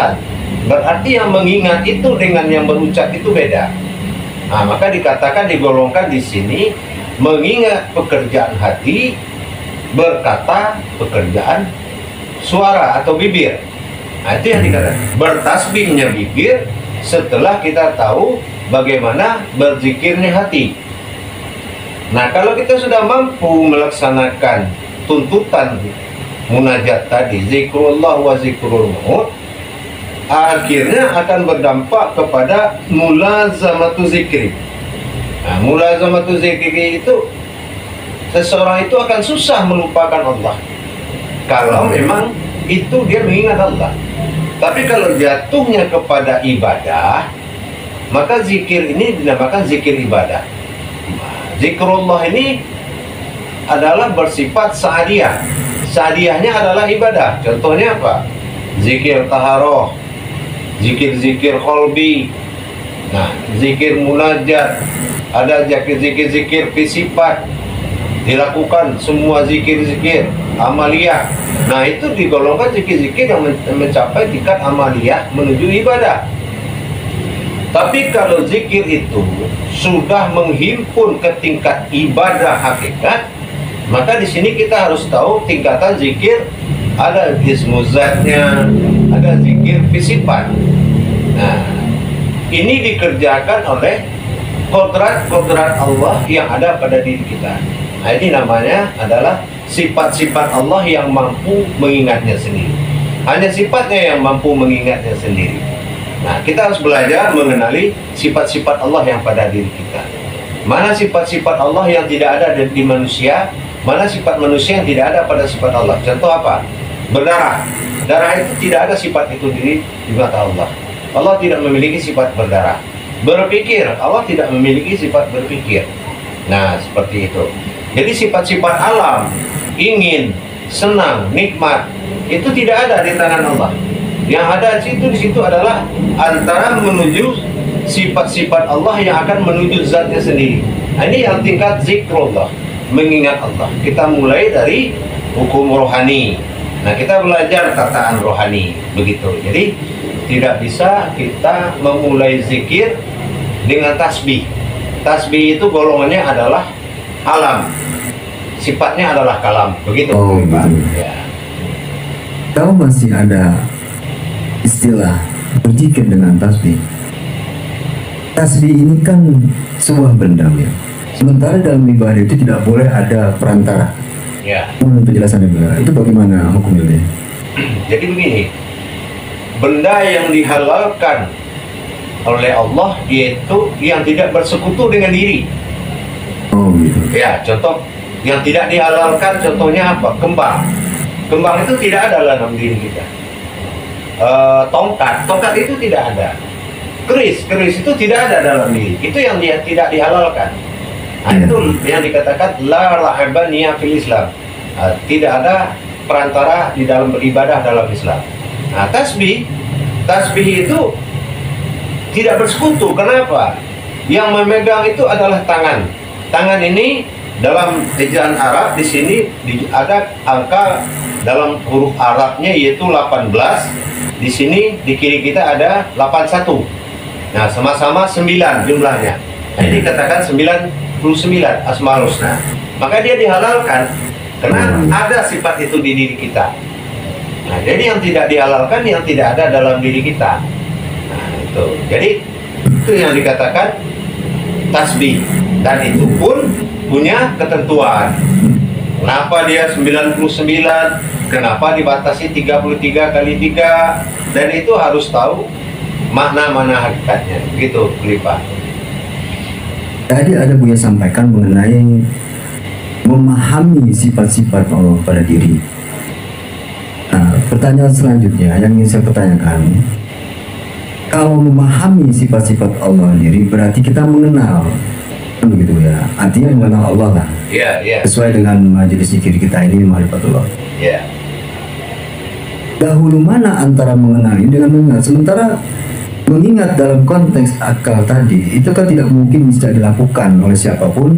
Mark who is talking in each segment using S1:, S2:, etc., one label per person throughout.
S1: mengucapkan. Berarti yang mengingat itu dengan yang berucap itu beda. Nah, maka dikatakan, digolongkan di sini mengingat pekerjaan hati, berkata pekerjaan suara atau bibir. Nah, itu yang dikatakan bertasbihnya bibir setelah kita tahu bagaimana berzikirnya hati. Nah, kalau kita sudah mampu melaksanakan tuntutan munajat tadi, zikrullah wa zikrul maut, akhirnya akan berdampak kepada mulazamatu zikri. Nah, mulazamatu zikri itu seseorang itu akan susah melupakan Allah kalau memang itu dia mengingat Allah. Tapi kalau jatuhnya kepada ibadah, maka zikir ini dinamakan zikir ibadah. Zikrullah ini adalah bersifat sa'adiyah. Sa'adiyahnya adalah ibadah. Contohnya apa? Zikir taharoh, zikir-zikir qalbi, nah, zikir munajat, ada zikir-zikir fisifat, dilakukan semua zikir-zikir amaliyah. Nah, itu digolongkan zikir-zikir yang mencapai tingkat amaliyah menuju ibadah. Tapi kalau zikir itu sudah menghimpun ke tingkat ibadah hakikat, maka di sini kita harus tahu tingkatan zikir. Ada ismuzatnya, ada zikir fisifat. Nah, ini dikerjakan oleh kodrat-kodrat Allah yang ada pada diri kita. Nah, ini namanya adalah sifat-sifat Allah yang mampu mengingatnya sendiri. Hanya sifatnya yang mampu mengingatnya sendiri. Nah, kita harus belajar mengenali sifat-sifat Allah yang pada diri kita. Mana sifat-sifat Allah yang tidak ada di manusia, mana sifat manusia yang tidak ada pada sifat Allah. Contoh apa? Berdarah. Darah itu tidak ada sifat itu di mata Allah. Allah tidak memiliki sifat berdarah. Berpikir, Allah tidak memiliki sifat berpikir. Nah, seperti itu. Jadi sifat-sifat alam, ingin, senang, nikmat, itu tidak ada di tangan Allah. Yang ada di situ adalah antara menuju sifat-sifat Allah yang akan menuju zatnya sendiri. Nah, ini yang tingkat zikrullah, mengingat Allah. Kita mulai dari hukum rohani. Nah, kita belajar tataan rohani, begitu. Jadi tidak bisa kita memulai zikir dengan tasbih. Tasbih itu golongannya adalah alam, sifatnya adalah kalam, begitu.
S2: Oh, Pak. Ya. Tahu masih ada istilah berzikir dengan tasbih. Tasbih ini kan sebuah benda, ya. Sementara dalam ibadah itu tidak boleh ada perantara.
S1: Ya.
S2: Menurut penjelasannya benar. Itu bagaimana hukumnya?
S1: Jadi begini, benda yang dihalalkan oleh Allah yaitu yang tidak bersekutu dengan diri.
S2: Oh, gitu.
S1: Ya, contoh yang tidak dihalalkan contohnya apa? Kembang. Kembang itu tidak ada dalam diri kita. Tongkat itu tidak ada. Keris itu tidak ada dalam diri. Itu yang dia tidak dihalalkan. Nah, itu yang dikatakan la rahabaniyah fil Islam. Tidak ada perantara di dalam beribadah dalam Islam. Nah, tasbih itu tidak bersekutu. Kenapa? Yang memegang itu adalah tangan. Tangan ini dalam ejaan Arab di sini ada angka dalam huruf Arabnya yaitu 18. Di sini di kiri kita ada 81. Nah, sama-sama 9 jumlahnya. Nah, ini dikatakan 99 Asmaul Husna. Maka dia dihalalkan karena ada sifat itu di diri kita. Nah, jadi yang tidak dihalalkan yang tidak ada dalam diri kita. Nah, itu. Jadi itu yang dikatakan tasbih, dan itu pun punya ketentuan. Kenapa dia 99? Kenapa dibatasi 33 kali 3? Dan itu harus tahu mana hakikatnya. Begitu, Khalifah.
S2: Tadi ada Buya sampaikan mengenai memahami sifat-sifat Allah pada diri. Nah, pertanyaan selanjutnya yang ingin saya pertanyakan, kalau memahami sifat-sifat Allah diri berarti kita mengenal, begitu ya? Artinya mengenal Allah lah.
S1: Iya.
S2: Sesuai dengan majelis zikir kita ini, Ma'rifatullah.
S1: Iya.
S2: Dahulu mana antara mengenal ini dengan mengingat? Sementara mengingat dalam konteks akal tadi itu kan tidak mungkin bisa dilakukan oleh siapapun,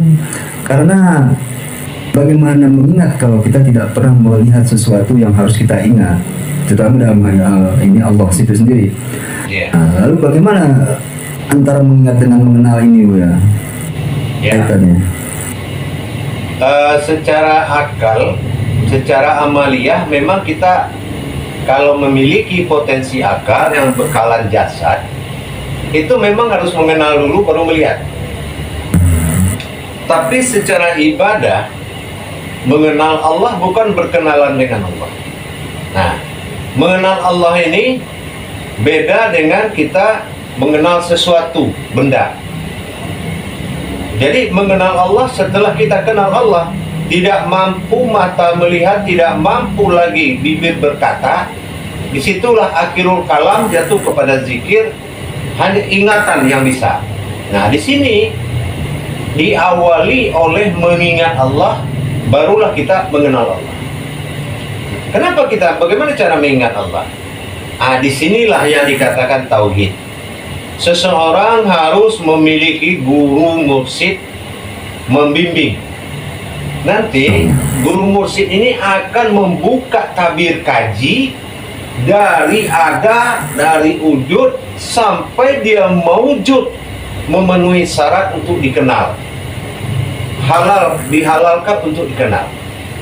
S2: karena bagaimana mengingat kalau kita tidak pernah melihat sesuatu yang harus kita ingat? terutama dalam hal ini Allah itu sendiri.
S1: Ya.
S2: Nah, lalu bagaimana antara mengingat dengan mengenal ini, Bu ya?
S1: Ya.
S2: Kaitannya.
S1: Secara akal, secara amaliyah memang kita kalau memiliki potensi akal yang bekalan jasad, itu memang harus mengenal dulu baru melihat. Tapi secara ibadah, mengenal Allah bukan berkenalan dengan Allah. Nah, mengenal Allah ini beda dengan kita mengenal sesuatu, benda. Jadi mengenal Allah setelah kita kenal Allah, tidak mampu mata melihat, tidak mampu lagi bibir berkata, disitulah akhirul kalam jatuh kepada zikir, hanya ingatan yang bisa. Nah, di sini diawali oleh mengingat Allah, barulah kita mengenal Allah. Kenapa bagaimana cara mengingat Allah? Disinilah yang dikatakan tauhid. Seseorang harus memiliki guru mursyid membimbing. Nanti guru mursyid ini akan membuka tabir kaji dari ada, dari wujud sampai dia maujud, memenuhi syarat untuk dikenal, halal, dihalalkan untuk dikenal.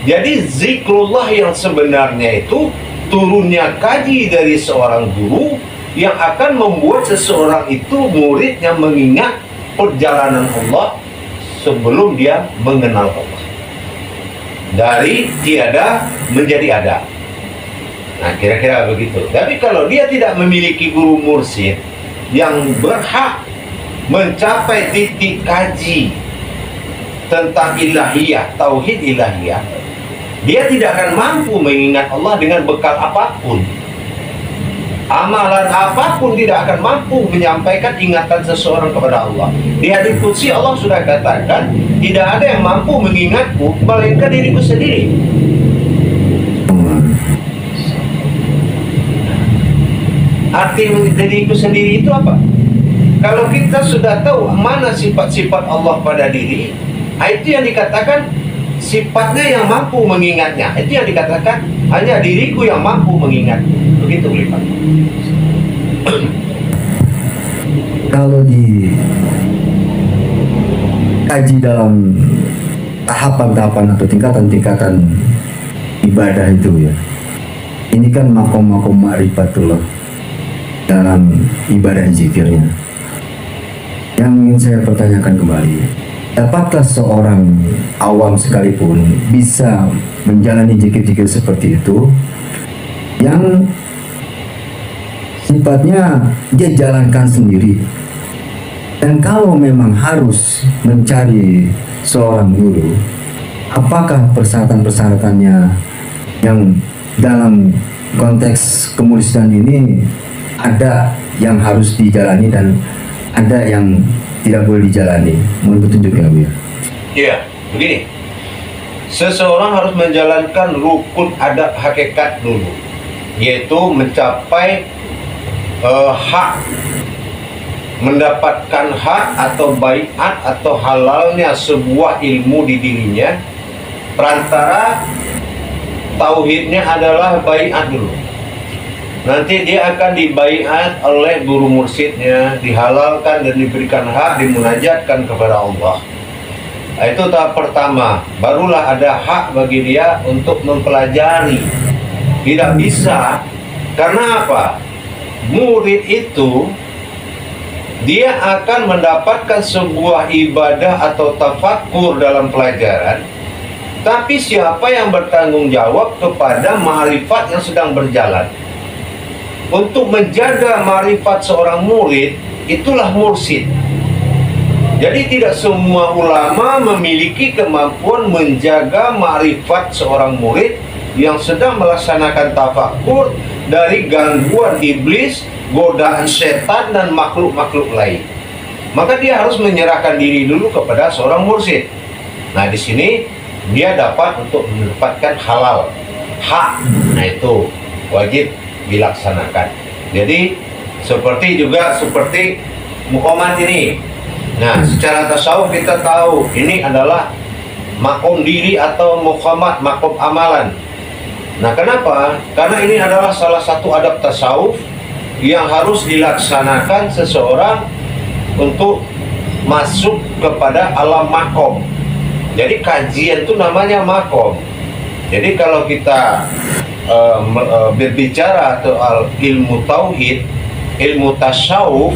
S1: Jadi zikrullah yang sebenarnya itu turunnya kaji dari seorang guru yang akan membuat seseorang itu muridnya mengingat perjalanan Allah sebelum dia mengenal Allah. Dari tiada menjadi ada. Nah, kira-kira begitu. Tapi kalau dia tidak memiliki guru mursyid yang berhak mencapai titik kaji tentang ilahiyah, tauhid ilahiyah, dia tidak akan mampu mengingat Allah dengan bekal apapun. Amalan apapun tidak akan mampu menyampaikan ingatan seseorang kepada Allah. Di hadits qudsi Allah sudah katakan, tidak ada yang mampu mengingatku melainkan diriku sendiri. Arti diriku sendiri itu apa? Kalau kita sudah tahu mana sifat-sifat Allah pada diri, itu yang dikatakan sifatnya yang mampu mengingatnya. Itu yang dikatakan hanya diriku yang mampu mengingat. Begitu, Pak.
S2: Kalau di kaji dalam tahapan-tahapan atau tingkatan-tingkatan ibadah itu ya, ini kan makom-makom ma'rifatullah dalam ibadah zikirnya. Yang ingin saya pertanyakan kembali, dapatkah seorang awam sekalipun bisa menjalani zikir-zikir seperti itu yang sifatnya dia jalankan sendiri? Dan kalau memang harus mencari seorang guru, apakah persyaratan-persyaratannya yang dalam konteks kemuliaan ini ada yang harus dijalani dan ada yang tidak boleh dijalani? Mohon petunjuknya, Bu ya.
S1: Iya, begini. Seseorang harus menjalankan rukun adab hakikat dulu, yaitu mencapai hak, mendapatkan hak atau baiat atau halalnya sebuah ilmu di dirinya. Perantara tauhidnya adalah baiat dulu. Nanti dia akan dibaiat oleh guru mursyidnya, dihalalkan dan diberikan hak, dimunajatkan kepada Allah. Itu tahap pertama. Barulah ada hak bagi dia untuk mempelajari. Tidak bisa, karena apa? Murid itu dia akan mendapatkan sebuah ibadah atau tafakkur dalam pelajaran, tapi siapa yang bertanggung jawab kepada ma'rifat yang sedang berjalan? Untuk menjaga ma'rifat seorang murid, itulah mursyid. Jadi tidak semua ulama memiliki kemampuan menjaga ma'rifat seorang murid yang sedang melaksanakan tafakkur dari gangguan iblis, godaan setan dan makhluk-makhluk lain. Maka dia harus menyerahkan diri dulu kepada seorang mursyid. Nah, di sini dia dapat untuk mendapatkan halal, hak. Nah, itu wajib dilaksanakan. Jadi seperti muqamat ini. Nah, secara tasawuf kita tahu ini adalah makom diri atau muqamat, makom amalan. Nah, kenapa? Karena ini adalah salah satu adab tasawuf yang harus dilaksanakan seseorang untuk masuk kepada alam makom. Jadi kajian itu namanya makom. Jadi kalau kita berbicara soal ilmu tauhid, ilmu tasawuf,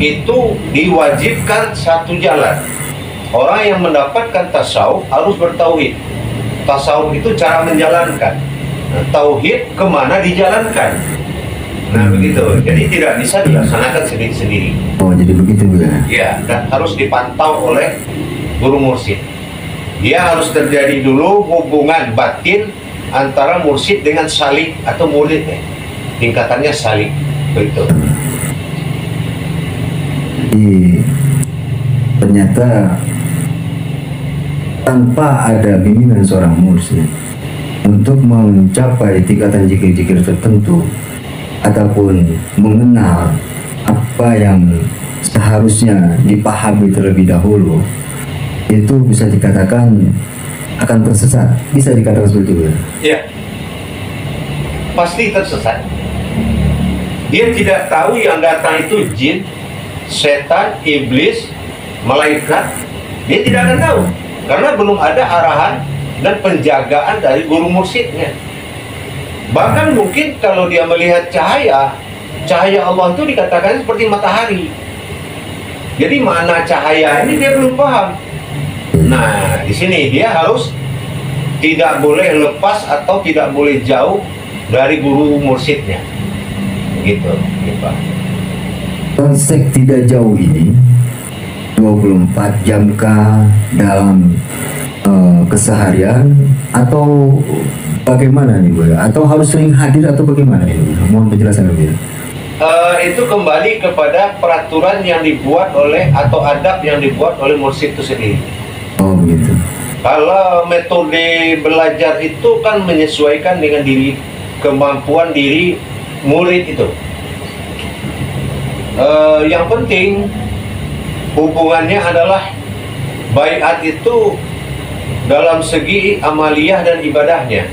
S1: itu diwajibkan satu jalan. Orang yang mendapatkan tasawuf harus bertauhid. Tasawuf itu cara menjalankan. Nah, tauhid kemana dijalankan. Nah begitu. Jadi tidak bisa dilaksanakan sendiri-sendiri.
S2: Oh, jadi begitu ya.
S1: Ya, dan harus dipantau oleh guru mursyid. Dia harus terjadi dulu hubungan batin antara mursyid dengan salik atau murid. Tingkatannya salik. Begitu.
S2: Jadi ternyata tanpa ada bimbingan seorang mursyid untuk mencapai tingkatan zikir-zikir tertentu ataupun mengenal apa yang seharusnya dipahami terlebih dahulu, itu bisa dikatakan akan tersesat. Bisa dikatakan seperti itu ya?
S1: Ya, pasti tersesat. Dia tidak tahu yang datang itu jin, setan, iblis, malaikat. Dia tidak akan tahu karena belum ada arahan dan penjagaan dari guru mursyidnya. Bahkan mungkin kalau dia melihat cahaya Allah itu dikatakan seperti matahari. Jadi mana cahaya ini dia belum paham. Nah, di sini dia harus tidak boleh lepas atau tidak boleh jauh dari guru mursyidnya. Gitu, Pak.
S2: Konsep tidak jauh ini 24 jam kah dalam keseharian atau bagaimana nih Bu? Atau harus sering hadir atau bagaimana ini? Mohon penjelasan lebih.
S1: Itu kembali kepada peraturan yang dibuat oleh atau adab yang dibuat oleh mursyid itu sendiri.
S2: Oh begitu.
S1: Kalau metode belajar itu kan menyesuaikan dengan kemampuan diri murid itu. Yang penting hubungannya adalah baiat itu dalam segi amaliyah dan ibadahnya.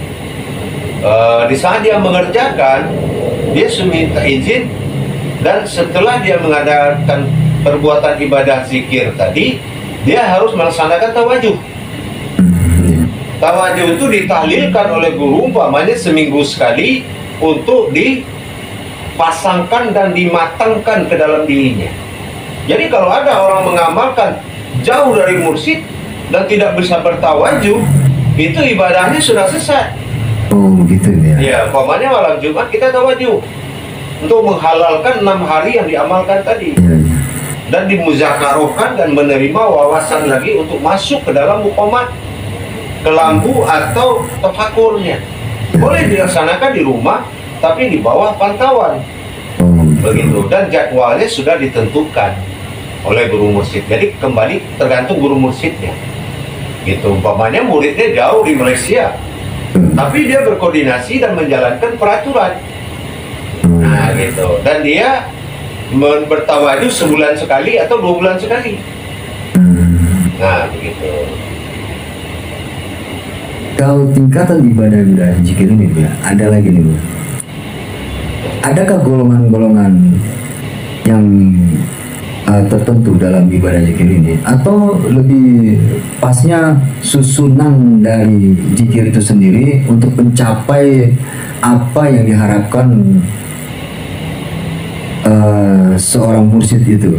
S1: Di saat dia mengerjakan, dia minta izin, dan setelah dia mengadakan perbuatan ibadah zikir tadi, dia harus melaksanakan tawajuh. Tawajuh itu ditahlilkan oleh guru umpamanya seminggu sekali untuk dipasangkan dan dimatangkan ke dalam dirinya. Jadi kalau ada orang mengamalkan jauh dari mursyid dan tidak bisa bertawajuh, itu ibadahnya sudah sesat.
S2: Oh gitu ya.
S1: Ya, umpamanya malam Jumat kita tawajuh untuk menghalalkan 6 hari yang diamalkan tadi.
S2: Ya.
S1: Dan dimuzakarohkan dan menerima wawasan lagi untuk masuk ke dalam muqamat, kelambu atau tafakurnya. Boleh dilaksanakan di rumah, tapi di bawah pantauan. Begitu. Dan jadwalnya sudah ditentukan oleh guru mursyid. Jadi kembali tergantung guru mursyidnya. Gitu. Umpamanya muridnya jauh di Malaysia, tapi dia berkoordinasi dan menjalankan peraturan. Nah, gitu. Dan dia bertawajuh sebulan sekali atau 2 bulan sekali. Nah, begitu.
S2: Kalau tingkatan ibadah zikir ini ya, ada lagi nih Bu. Adakah golongan-golongan yang tertentu dalam ibadah zikir ini, atau lebih pasnya susunan dari zikir itu sendiri untuk mencapai apa yang diharapkan seorang mursyid itu?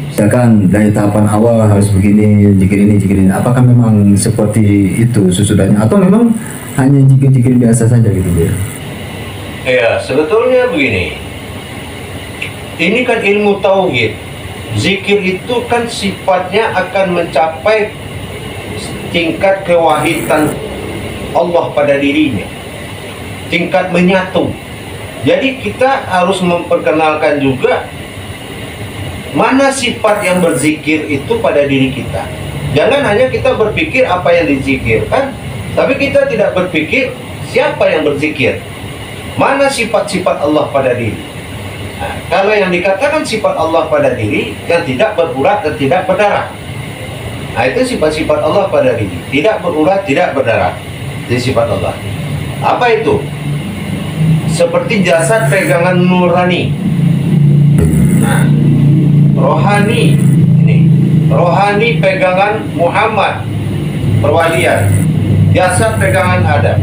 S2: Misalkan dari tahapan awal harus begini, zikir ini. Apakah memang seperti itu susunannya, atau memang hanya zikir-zikir biasa saja gitu ya?
S1: Ya, sebetulnya begini. Ini kan ilmu tauhid. Zikir itu kan sifatnya akan mencapai tingkat kewahidan Allah pada dirinya, tingkat menyatu. Jadi kita harus memperkenalkan juga mana sifat yang berzikir itu pada diri kita. Jangan hanya kita berpikir apa yang dizikirkan, tapi kita tidak berpikir siapa yang berzikir. Mana sifat-sifat Allah pada diri. Nah, kalau yang dikatakan sifat Allah pada diri yang tidak berurat dan tidak berdarah, nah itu sifat-sifat Allah pada diri, tidak berurat, tidak berdarah, itu sifat Allah. Apa itu? Seperti jasad pegangan nurani. Nah, rohani ini, rohani pegangan Muhammad, perwalian. Jasad pegangan Adam.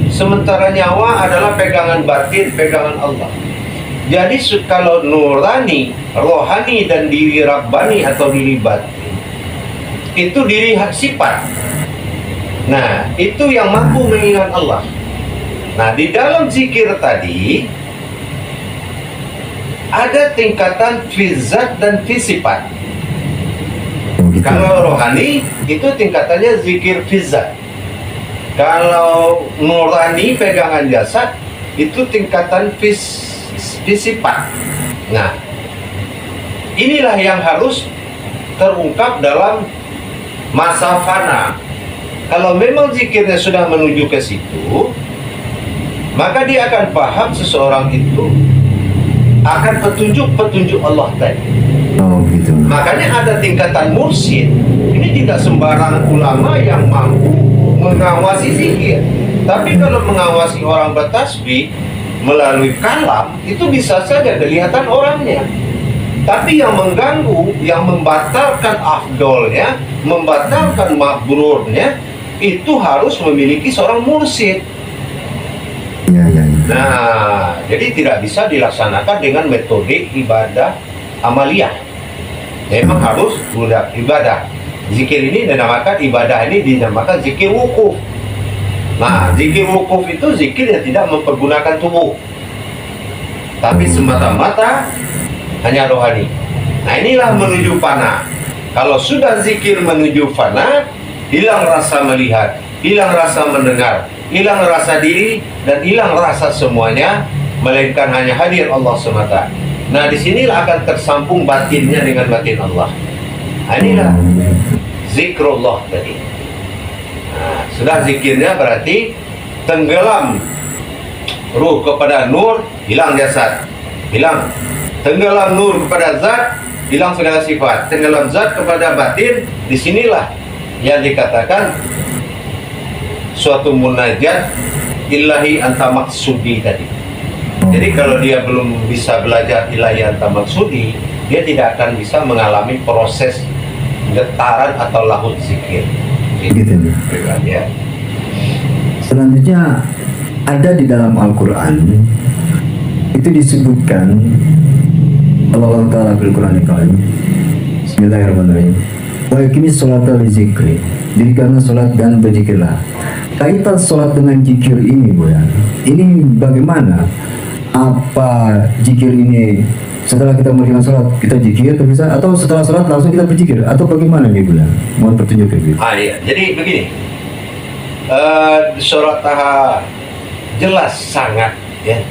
S1: Sementara nyawa adalah pegangan batin, pegangan Allah. Jadi kalau nurani, rohani dan diri rabbani atau diri batin, itu diri sifat. Nah, itu yang mampu mengingat Allah. Nah, di dalam zikir tadi ada tingkatan fizat dan fisifat. Kalau rohani itu tingkatannya zikir fizat. Kalau nurani pegangan jasad itu tingkatan fisifat. Nah, inilah yang harus terungkap dalam masa fana. Kalau memang zikirnya sudah menuju ke situ, maka dia akan paham seseorang itu akan petunjuk-petunjuk Allah tadi.
S2: Oh gitu.
S1: Makanya ada tingkatan mursyid. Ini tidak sembarang ulama yang mampu mengawasi zikir. Tapi kalau mengawasi orang bertasbih melalui kalam, itu bisa saja kelihatan orangnya. Tapi yang mengganggu, yang membatalkan afdolnya, membatalkan mabrurnya, itu harus memiliki seorang mursyid.
S2: Ya.
S1: Nah, jadi tidak bisa dilaksanakan dengan metode ibadah amaliyah. Memang harus budak ibadah. Zikir ini dinamakan ibadah, ini dinamakan zikir wukuf. Nah, zikir wukuf itu zikir yang tidak mempergunakan tubuh, tapi semata-mata hanya rohani. Nah, inilah menuju fana. Kalau sudah zikir menuju fana, hilang rasa melihat, hilang rasa mendengar, hilang rasa diri, dan hilang rasa semuanya, melainkan hanya hadir Allah semata. Nah, disinilah akan tersambung batinnya dengan batin Allah. Nah, inilah zikrullah tadi. Nah, sudah zikirnya berarti tenggelam ruh kepada nur, hilang jasad, hilang. Tenggelam nur kepada zat, hilang segala sifat. Tenggelam zat kepada batin, disinilah yang dikatakan suatu munajat ilahi anta maksudi tadi. Jadi kalau dia belum bisa belajar ilahi anta maksudi, dia tidak akan bisa mengalami proses getaran atau lahut zikir.
S2: Gitu.
S1: Ya.
S2: Selanjutnya ada di dalam Al-Quran itu disebutkan Allah Ta'ala bil Quran Al-Karim. Bismillahirrahmanirrahim. Wa iqimis sholata li zikri. Dirikanlah sholat dan berzikirlah. Kaitan sholat dengan zikir ini, Bu ya. Ini bagaimana? Apa zikir ini setelah kita melakukan sholat kita zikir bisa, atau setelah sholat langsung kita berzikir, atau bagaimana nih Bu ya? Mohon petunjuk gitu.
S1: Iya. Jadi begini. Surat Taha jelas sangat ya.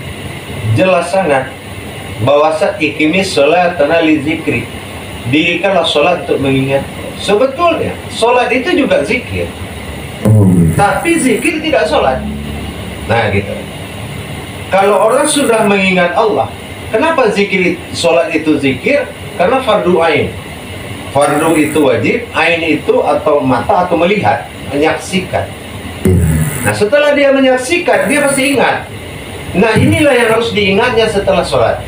S1: Jelas sangat bahwa saat iqimis sholatana li zikri. Dirikanlah sholat untuk mengingat. Sebetulnya sholat itu juga zikir.
S2: Oh, gitu.
S1: Tapi zikir tidak sholat. Nah gitu. Kalau orang sudah mengingat Allah, kenapa zikir sholat itu zikir? Karena fardu ain. Fardu itu wajib, ain itu atau mata atau melihat, menyaksikan. Nah setelah dia menyaksikan, dia pasti ingat. Nah inilah yang harus diingatnya setelah sholat.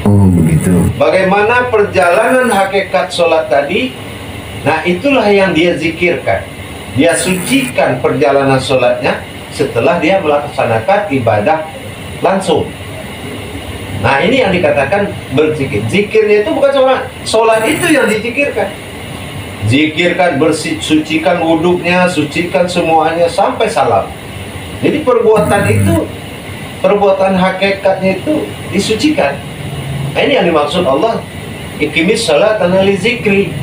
S2: Oh begitu.
S1: Bagaimana perjalanan hakikat sholat tadi? Nah itulah yang dia zikirkan. Dia sucikan perjalanan sholatnya setelah dia melaksanakan ibadah langsung. Nah ini yang dikatakan berzikir. Zikirnya itu bukan sholat. Sholat itu yang dizikirkan. Zikirkan, sucikan wuduknya, sucikan semuanya sampai salam. Jadi perbuatan itu, perbuatan hakikatnya itu disucikan. Nah, ini yang dimaksud Allah, iqimis sholata li zikri.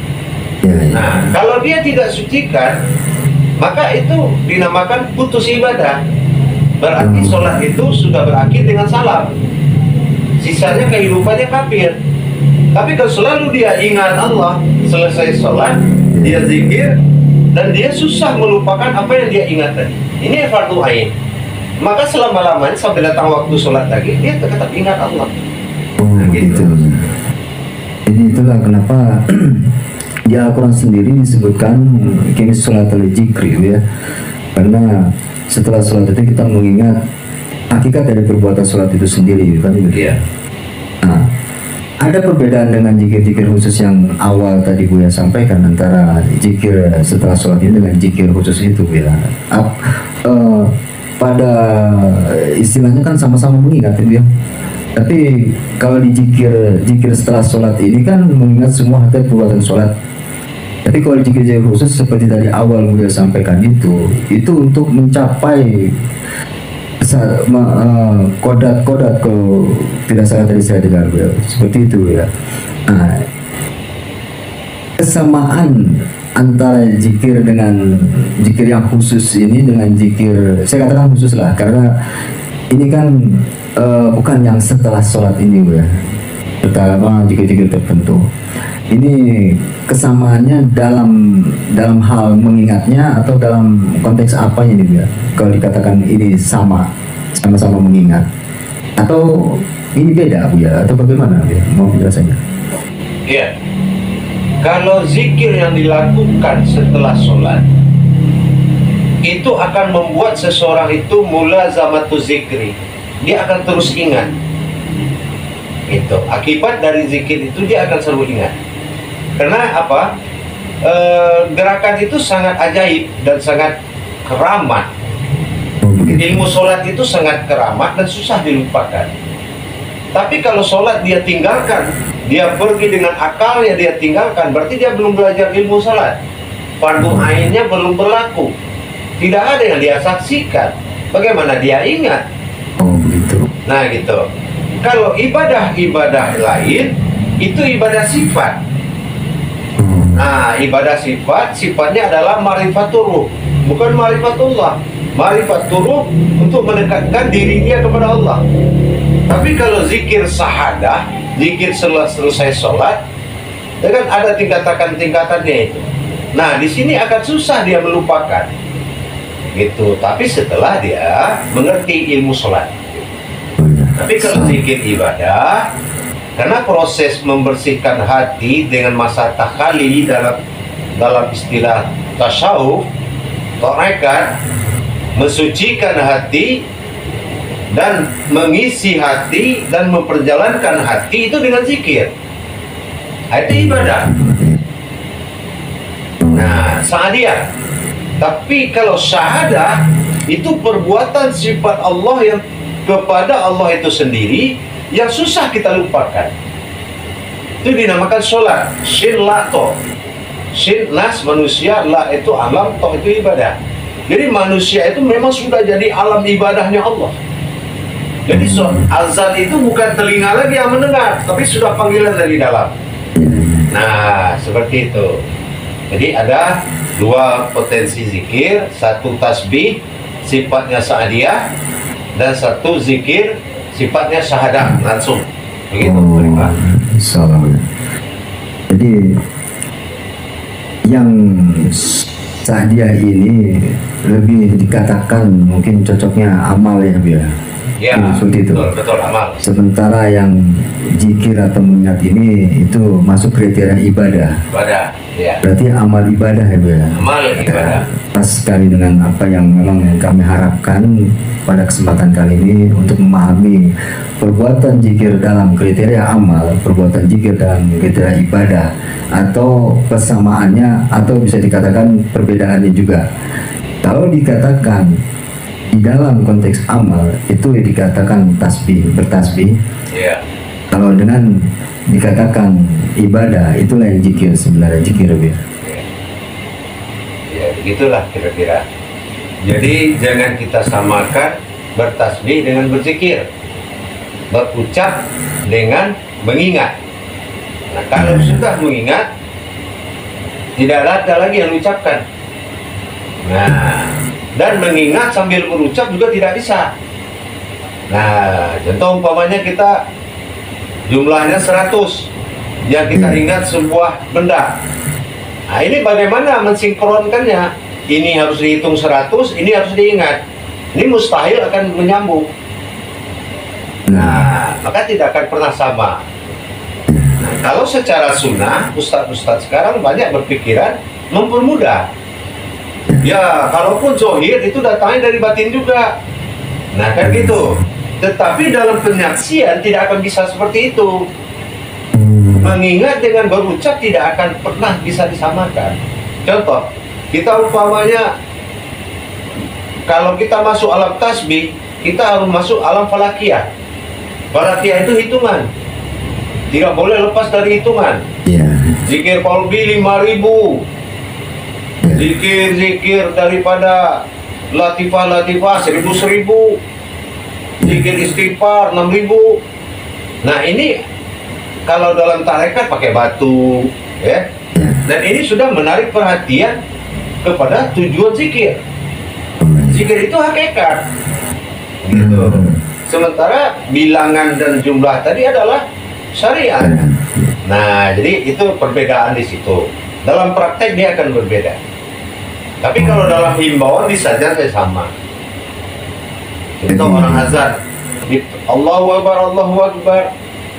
S1: Nah, kalau dia tidak sucikan, maka itu dinamakan putus ibadah. Berarti sholat itu sudah berakhir dengan salam. Sisanya kehidupannya kafir. Tapi kalau selalu dia ingat Allah, selesai sholat, dia zikir, dan dia susah melupakan apa yang dia ingat tadi. Ini fardu ain. Maka selama-lamanya sampai datang waktu sholat lagi, dia tetap ingat Allah.
S2: Oh gitu. Jadi itulah kenapa di Al-Quran sendiri disebutkan kini sholat al-zikri ya. Karena setelah sholat itu kita mengingat hakikat dari perbuatan sholat itu sendiri, kan?
S1: Iya.
S2: Nah, ada perbedaan dengan zikir-zikir khusus yang awal tadi Buya sampaikan antara zikir setelah sholat ini dengan zikir khusus itu, Buya. Pada istilahnya kan sama-sama mengingat, ya. Tapi kalau di zikir setelah sholat ini kan mengingat semua hakikat perbuatan sholat. Tapi kalau di zikir khusus seperti tadi awal Buya sampaikan itu untuk mencapai kodat-kodat, kalau tidak salah tadi saya dengar, ya, seperti itu, ya. Nah, kesamaan antara zikir dengan zikir yang khusus ini dengan zikir, saya katakan khusus lah, karena ini kan bukan yang setelah sholat ini, ya, pertama zikir-zikir tertentu. Ini kesamaannya dalam hal mengingatnya atau dalam konteks apa ini, ya? Kalau dikatakan ini sama-sama mengingat, atau ini beda, Bu, ya, atau bagaimana, ya? Mau penjelasannya?
S1: Iya. Kalau zikir yang dilakukan setelah sholat itu akan membuat seseorang itu mulazamatu zikri, dia akan terus ingat. Itu akibat dari zikir itu, dia akan selalu ingat. Karena apa? Gerakan itu sangat ajaib dan sangat keramat. Ilmu sholat itu sangat keramat dan susah dilupakan. Tapi kalau sholat dia tinggalkan, dia pergi dengan akalnya, dia tinggalkan, berarti dia belum belajar ilmu sholat. Fardu ainnya belum berlaku. Tidak ada yang dia saksikan. Bagaimana dia ingat?
S2: Oh, begitu.
S1: Nah, gitu. Kalau ibadah-ibadah lain itu ibadah sifat. Nah, ibadah sifatnya adalah ma'rifatul ruh, bukan ma'rifatullah. Ma'rifatul ruh untuk mendekatkan diri dia kepada Allah. Tapi kalau zikir sahadah, zikir selesai sholat, ya kan ada tingkatan-tingkatannya itu. Nah, di sini akan susah dia melupakan. Gitu. Tapi setelah dia mengerti ilmu sholat. Tapi kalau zikir ibadah, karena proses membersihkan hati dengan masa takhali dalam istilah tasawuf, tarekat, mensucikan hati dan mengisi hati dan memperjalankan hati itu dengan zikir. Itu ibadah. Nah, sa'adiyah. Tapi kalau syahadah itu perbuatan sifat Allah yang kepada Allah itu sendiri yang susah kita lupakan. Itu dinamakan sholat. Shin la to. Shin nas manusia, la itu alam, to itu ibadah. Jadi manusia itu memang sudah jadi alam ibadahnya Allah. Jadi azan itu bukan telinga lagi yang mendengar, tapi sudah panggilan dari dalam. Nah, seperti itu. Jadi ada dua potensi zikir, satu tasbih sifatnya sa'adiyah dan satu zikir sifatnya syahadah langsung. Begitu,
S2: salam. Jadi yang sa'adiyah ini lebih dikatakan mungkin cocoknya amal, ya, Bu, ya.
S1: Ya,
S2: seperti itu.
S1: Betul, amal.
S2: Sementara yang zikir atau mengingat ini itu masuk kriteria ibadah.
S1: Ibadah, ya.
S2: Berarti amal ibadah, ya, Bu, ya.
S1: Amal ibadah.
S2: Pas sekali dengan apa yang memang kami harapkan pada kesempatan kali ini untuk memahami perbuatan zikir dalam kriteria amal, perbuatan zikir dalam kriteria ibadah, atau kesamaannya atau bisa dikatakan perbedaannya juga. Kalau dikatakan di dalam konteks amal itu dikatakan tasbih, bertasbih.
S1: Ya.
S2: Kalau dengan dikatakan ibadah, itulah yang zikir sebenarnya, zikir, ya.
S1: Ya, begitulah kira-kira. Jadi jangan kita samakan bertasbih dengan berzikir, berucap dengan mengingat. Nah, kalau sudah mengingat, tidak ada lagi yang diucapkan. Nah, dan mengingat sambil berucap juga tidak bisa. Nah, contoh umpamanya kita jumlahnya 100 yang kita ingat sebuah benda. Nah, ini bagaimana mensinkronkannya? Ini harus dihitung 100, ini harus diingat. Ini mustahil akan menyambung. Nah, maka tidak akan pernah sama. Nah, kalau secara sunnah, ustadz-ustadz sekarang banyak berpikiran mempermudah. Ya, kalaupun zohir itu datangnya dari batin juga. Nah, kan gitu. Tetapi dalam penyaksian tidak akan bisa seperti itu. Mengingat dengan berucap tidak akan pernah bisa disamakan. Contoh, kita umpamanya kalau kita masuk alam tasbih, kita harus masuk alam falakiyah. Falakiyah itu hitungan. Tidak boleh lepas dari hitungan.
S2: Ya.
S1: Zikir qalbi 5.000. Zikir daripada latifah 1.000. Zikir istighfar 6.000. Nah, ini kalau dalam tarekat pakai batu, ya. Dan ini sudah menarik perhatian kepada tujuan zikir. Zikir itu hakikat. Gitu. Sementara bilangan dan jumlah tadi adalah syariat. Nah, jadi itu perbedaan di situ. Dalam praktek dia akan berbeda. Tapi kalau dalam himbauan bisa saja sama. Contoh orang azan, Allahu Akbar, Allahu Akbar.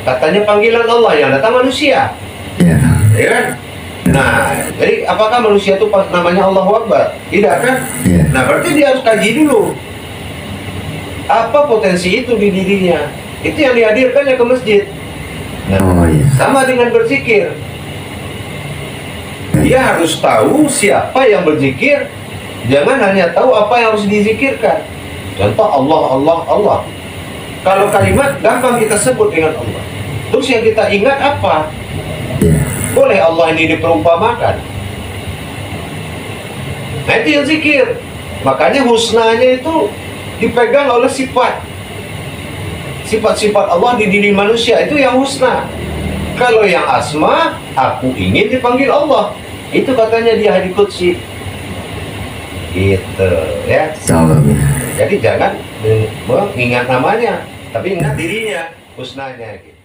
S1: Katanya panggilan Allah, yang datang manusia.
S2: Ya.
S1: Ya kan? Nah, jadi apakah manusia itu namanya Allahu Akbar? Tidak kan?
S2: Ya.
S1: Nah, berarti dia harus kaji dulu. Apa potensi itu di dirinya? Itu yang dihadirkannya ke masjid. Nah,
S2: Oh iya.
S1: sama dengan berzikir. Dia harus tahu siapa yang berzikir. Jangan hanya tahu apa yang harus dizikirkan. Contoh Allah, Allah, Allah. Kalau kalimat gampang kita sebut dengan Allah. Terus yang kita ingat apa?
S2: Ya.
S1: Boleh Allah ini diperumpamakan. Nah, itu yang zikir. Makanya husnanya itu dipegang oleh sifat. Sifat-sifat Allah di diri manusia itu yang husna. Kalau yang asma, aku ingin dipanggil Allah. Itu katanya di hadits qudsi. Gitu ya.
S2: Salam ya.
S1: Jadi jangan mengingat namanya, tapi ingat dirinya, husnanya gitu.